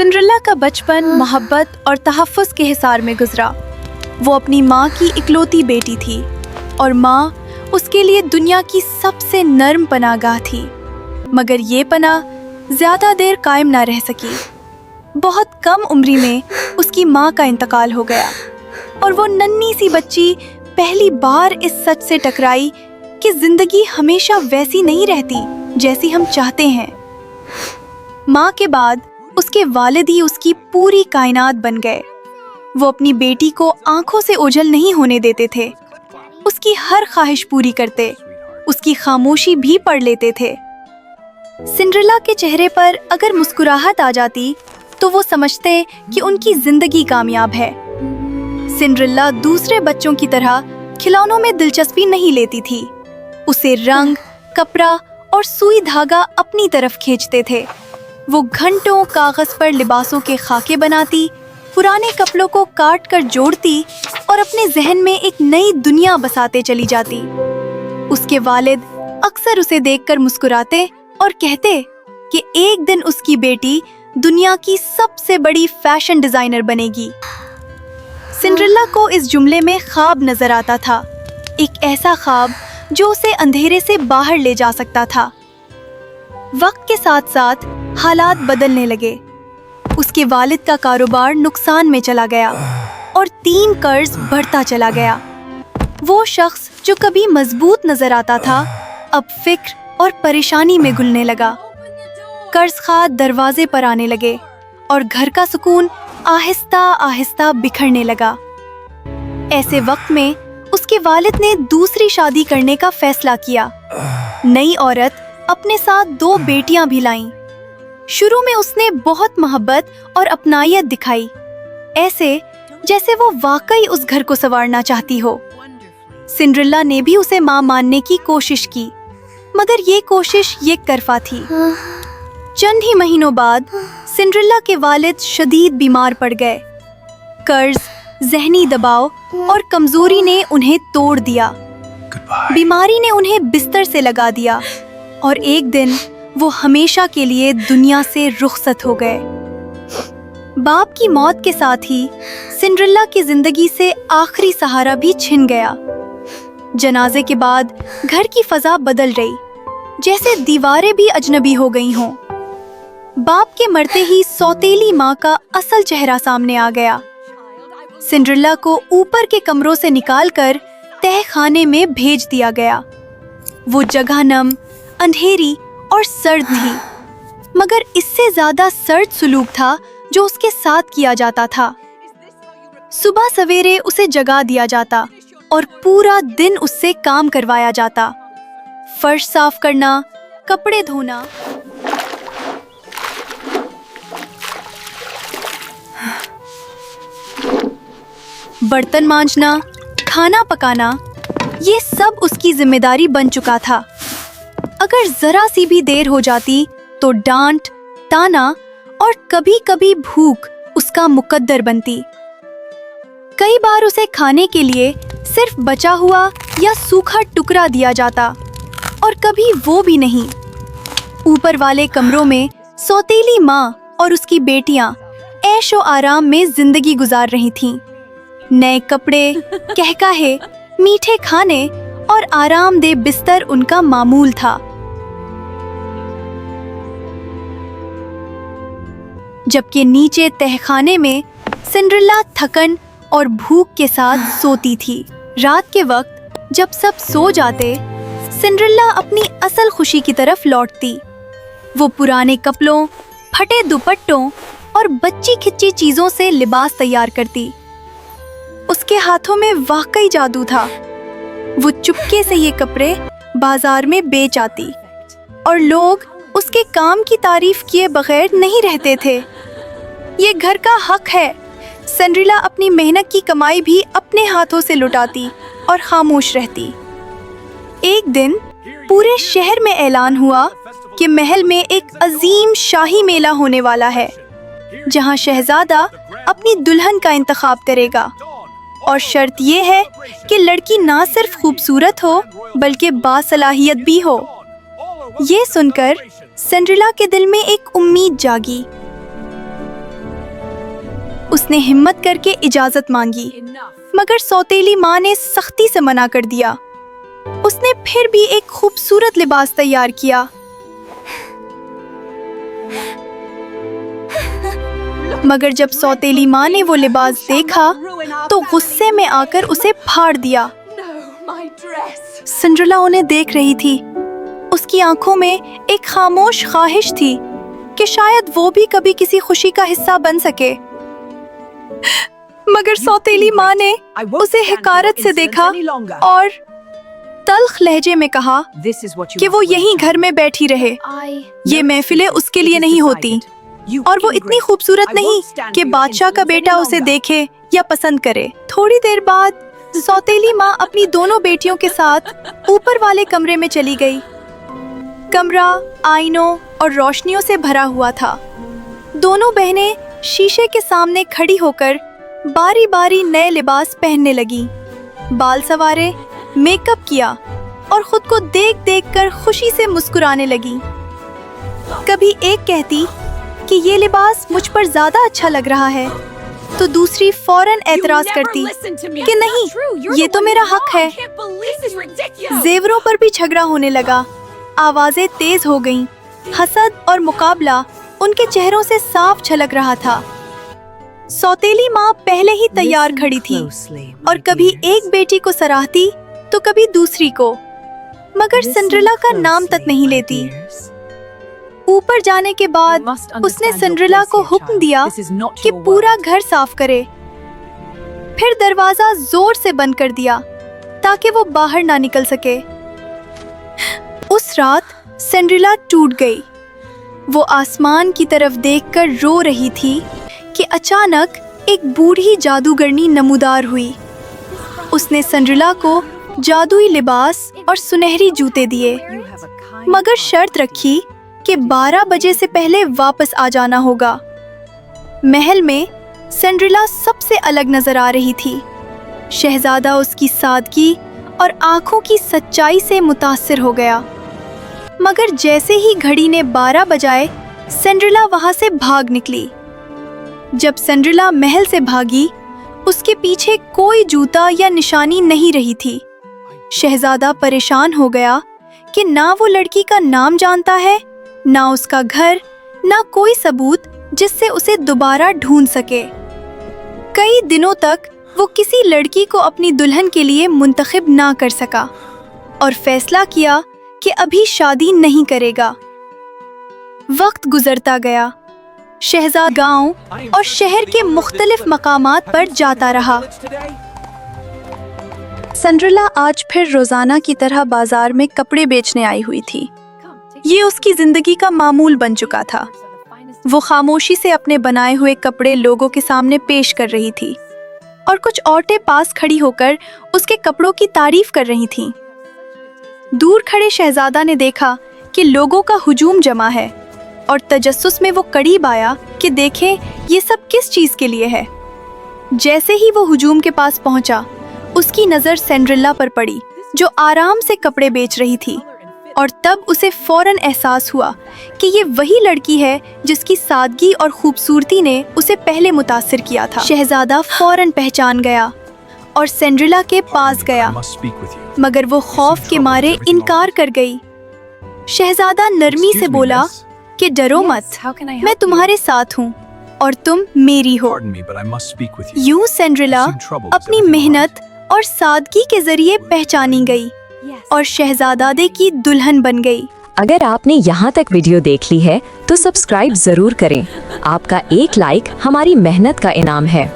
Cinderella का बचपन मोहब्बत और तहफ़्फ़ुज़ के हिसार में गुजरा। वो अपनी माँ की इकलौती बेटी थी और माँ उसके लिए दुनिया की सबसे नर्म पनाहगाह थी। मगर ये पनाह ज़्यादा देर कायम ना रह सकी। बहुत कम उम्री में उसकी माँ का इंतकाल हो गया और वो नन्ही सी बच्ची पहली बार इस सच से टकराई कि ज़िंदगी हमेशा वैसी नहीं रहती जैसी हम चाहते हैं। माँ के बाद उसके वालिद ही उसकी पूरी कायनात बन गए। वो अपनी बेटी को आंखों से ओझल नहीं होने देते थे, उसकी हर ख्वाहिश पूरी करते, उसकी खामोशी भी पढ़ लेते थे। सिंड्रेला के चेहरे पर अगर मुस्कुराहट आ जाती तो वो समझते कि उनकी जिंदगी कामयाब है। सिंड्रेला दूसरे बच्चों की तरह खिलौनों में दिलचस्पी नहीं लेती थी। उसे रंग, कपड़ा और सुई धागा अपनी तरफ खींचते थे। वो घंटों कागज पर लिबासों के खाके बनाती, पुराने कपड़ों को काट कर जोड़ती और अपने जहन में एक नई दुनिया बसाते चली जाती। उसके वालिद अक्सर उसे देखकर मुस्कुराते और कहते कि एक दिन उसकी बेटी दुनिया की सबसे बड़ी फैशन डिजाइनर बनेगी। सिंड्रेला को इस जुमले में ख्वाब नजर आता था, एक ऐसा ख्वाब जो उसे अंधेरे से बाहर ले जा सकता था। वक्त के साथ साथ हालात बदलने लगे। उसके वालिद का कारोबार नुकसान में चला गया और 3 कर्ज बढ़ता चला गया। वो शख्स जो कभी मजबूत नजर आता था अब फिक्र और परेशानी में घुलने लगा। कर्ज खात दरवाजे पर आने लगे और घर का सुकून आहिस्ता आहिस्ता बिखरने लगा। ऐसे वक्त में उसके वालिद ने दूसरी शादी करने का फैसला किया। नई औरत अपने साथ 2 बेटियां भी लाईं। शुरू में उसने बहुत मोहब्बत और अपनायत दिखाई, ऐसे जैसे वो वाकई उस घर को संवारना चाहती हो। सिंड्रेला ने भी उसे मां मानने की कोशिश की, मगर ये कोशिश एक तरफा थी। चंद ही महीनों बाद सिंड्रेला के वालिद शदीद बीमार पड़ गए। कर्ज, जहनी दबाव और कमजोरी ने उन्हें तोड़ दिया। बीमारी ने उन्हें बिस्तर से लगा दिया और एक दिन वो हमेशा के लिए दुनिया से रुखसत हो गए। बाप की मौत के साथ ही सिंड्रेला की जिंदगी से आखिरी सहारा भी छिन गया। जनाजे के बाद घर की फजा बदल रही, जैसे दीवारें भी अजनबी हो गई हों। बाप के मरते ही सौतेली माँ का असल चेहरा सामने आ गया। सिंड्रेला को ऊपर के कमरों से निकालकर तह खाने में भेज दिया गया। वो जगह नम, अंधेरी और सर्द थी, मगर इससे ज्यादा सर्द सुलूक था जो उसके साथ किया जाता था। सुबह सवेरे उसे जगा दिया जाता और पूरा दिन उससे काम करवाया जाता। फर्श साफ करना, कपड़े धोना, बर्तन मांजना, खाना पकाना, ये सब उसकी जिम्मेदारी बन चुका था। अगर जरा सी भी देर हो जाती तो डांट, ताना और कभी कभी भूख उसका मुकद्दर बनती। कई बार उसे खाने के लिए सिर्फ बचा हुआ या सूखा टुकड़ा दिया जाता और कभी वो भी नहीं। ऊपर वाले कमरों में सौतेली माँ और उसकी बेटियां ऐशो आराम में जिंदगी गुजार रही थीं। नए कपड़े, कहकाहे, मीठे खाने और आरामदेह बिस्तर उनका मामूल था। जबकि नीचे तहखाने में सिंड्रेला थकन और भूख के साथ सोती थी। रात के वक्त जब सब सो जाते, सिंड्रेला अपनी असल खुशी की तरफ लौटती। वो पुराने कपड़ों, फटे दुपट्टों और बच्ची खिच्ची चीजों से लिबास तैयार करती। उसके हाथों में वाकई जादू था। वो चुपके से ये कपड़े बाजार में बेच आती और लोग उसके काम की तारीफ किए बगैर नहीं रहते थे। ये घर का हक है। सिंड्रेला अपनी मेहनत की कमाई भी अपने हाथों से लुटाती और खामोश रहती। एक दिन पूरे शहर में ऐलान हुआ कि महल में एक अजीम शाही मेला होने वाला है, जहां शहजादा अपनी दुल्हन का इंतखाब करेगा और शर्त ये है कि लड़की ना सिर्फ खूबसूरत हो बल्कि बासलाहियत भी हो। ये सुनकर सिंड्रेला के दिल में एक उम्मीद जागी। उसने हिम्मत करके इजाजत मांगी, मगर सौतेली माँ ने सख्ती से मना कर दिया। उसने फिर भी एक खूबसूरत लिबास तैयार किया, मगर जब सौतेली माँ ने वो लिबास देखा तो गुस्से में आकर उसे फाड़ दिया। सिंड्रेला उन्हें देख रही थी। उसकी आंखों में एक खामोश ख्वाहिश थी कि शायद वो भी कभी किसी खुशी का हिस्सा बन सके, मगर सौतेली माँ ने उसे हिकारत से देखा और तल्ख लहजे में कहा कि वो यहीं घर में बैठी रहे। ये महफिलें उसके लिए नहीं होती, और वो इतनी खूबसूरत नहीं कि बादशाह का बेटा उसे देखे या पसंद करे। थोड़ी देर बाद सौतेली माँ अपनी दोनों बेटियों के साथ ऊपर वाले कमरे में चली गई। कमरा आईनों और रोशनियों से भरा हुआ था। दोनों बहनें शीशे के सामने खड़ी होकर बारी बारी नए लिबास पहनने लगी, बाल संवारे, मेकअप किया और खुद को देख देख कर खुशी से मुस्कुराने लगी। कभी एक कहती कि ये लिबास मुझ पर ज्यादा अच्छा लग रहा है, तो दूसरी फौरन एतराज करती कि नहीं, ये तो मेरा हक है। जेवरों पर भी झगड़ा होने लगा। आवाजें तेज हो गईं। हसद और मुकाबला उनके चेहरों से साफ झलक रहा था। सौतेली माँ पहले ही तैयार खड़ी थी और कभी एक बेटी को सराहती तो कभी दूसरी को, मगर सिंड्रेला का नाम तक नहीं लेती। ऊपर जाने के बाद उसने सिंड्रेला को हुक्म दिया कि पूरा घर साफ करे। फिर दरवाजा जोर से बंद कर दिया ताकि वो बाहर ना निकल सके। उस रात सिंड्रेला टूट गई। वो आसमान की तरफ देखकर रो रही थी कि अचानक एक बूढ़ी जादूगरनी नमूदार हुई। उसने सिंड्रेला को जादुई लिबास और सुनहरी जूते दिए, मगर शर्त रखी कि 12 बजे से पहले वापस आ जाना होगा। महल में सिंड्रेला सबसे अलग नजर आ रही थी। शहजादा उसकी सादगी और आंखों की सच्चाई से मुतासिर हो गया। मगर जैसे ही घड़ी ने 12 बजाए, सिंड्रेला वहां से भाग निकली। जब सिंड्रेला महल से भागी, उसके पीछे कोई जूता या निशानी नहीं रही थी। शहजादा परेशान हो गया कि ना वो लड़की का नाम जानता है, ना उसका घर, ना कोई सबूत जिससे उसे दोबारा ढूंढ सके। कई दिनों तक वो किसी लड़की को अपनी दुल्हन के लिए मुंतखब ना कर सका और फैसला किया कि अभी शादी नहीं करेगा। वक्त गुजरता गया। शहजादा गांव और शहर के मुख्तलिफ मकामात पर जाता रहा। सिंड्रेला आज फिर रोजाना की तरह बाजार में कपड़े बेचने आई हुई थी। ये उसकी जिंदगी का मामूल बन चुका था। वो खामोशी से अपने बनाए हुए कपड़े लोगों के सामने पेश कर रही थी और कुछ औरतें पास खड़ी होकर उसके कपड़ों की तारीफ कर रही थीं। दूर खड़े शहजादा ने देखा कि लोगों का हुजूम जमा है और तजस्सुस में वो करीब आया कि देखे ये सब किस चीज के लिए है। जैसे ही वो हुजूम के पास पहुंचा, उसकी नजर सिंड्रेला पर पड़ी जो आराम से कपड़े बेच रही थी, और तब उसे फौरन एहसास हुआ कि ये वही लड़की है जिसकी सादगी और खूबसूरती ने उसे पहले मुतासिर किया था। शहजादा फौरन पहचान गया और सिंड्रेला के पास गया, मगर वो खौफ के मारे इनकार कर गई। शहजादा नरमी से बोला कि डरो मत, मैं तुम्हारे साथ हूँ और तुम मेरी हो। यूं सिंड्रेला अपनी मेहनत और सादगी के जरिए पहचानी गई और शहजादादे की दुल्हन बन गई। अगर आपने यहाँ तक वीडियो देख ली है तो सब्सक्राइब जरूर करें। आपका एक लाइक हमारी मेहनत का इनाम है।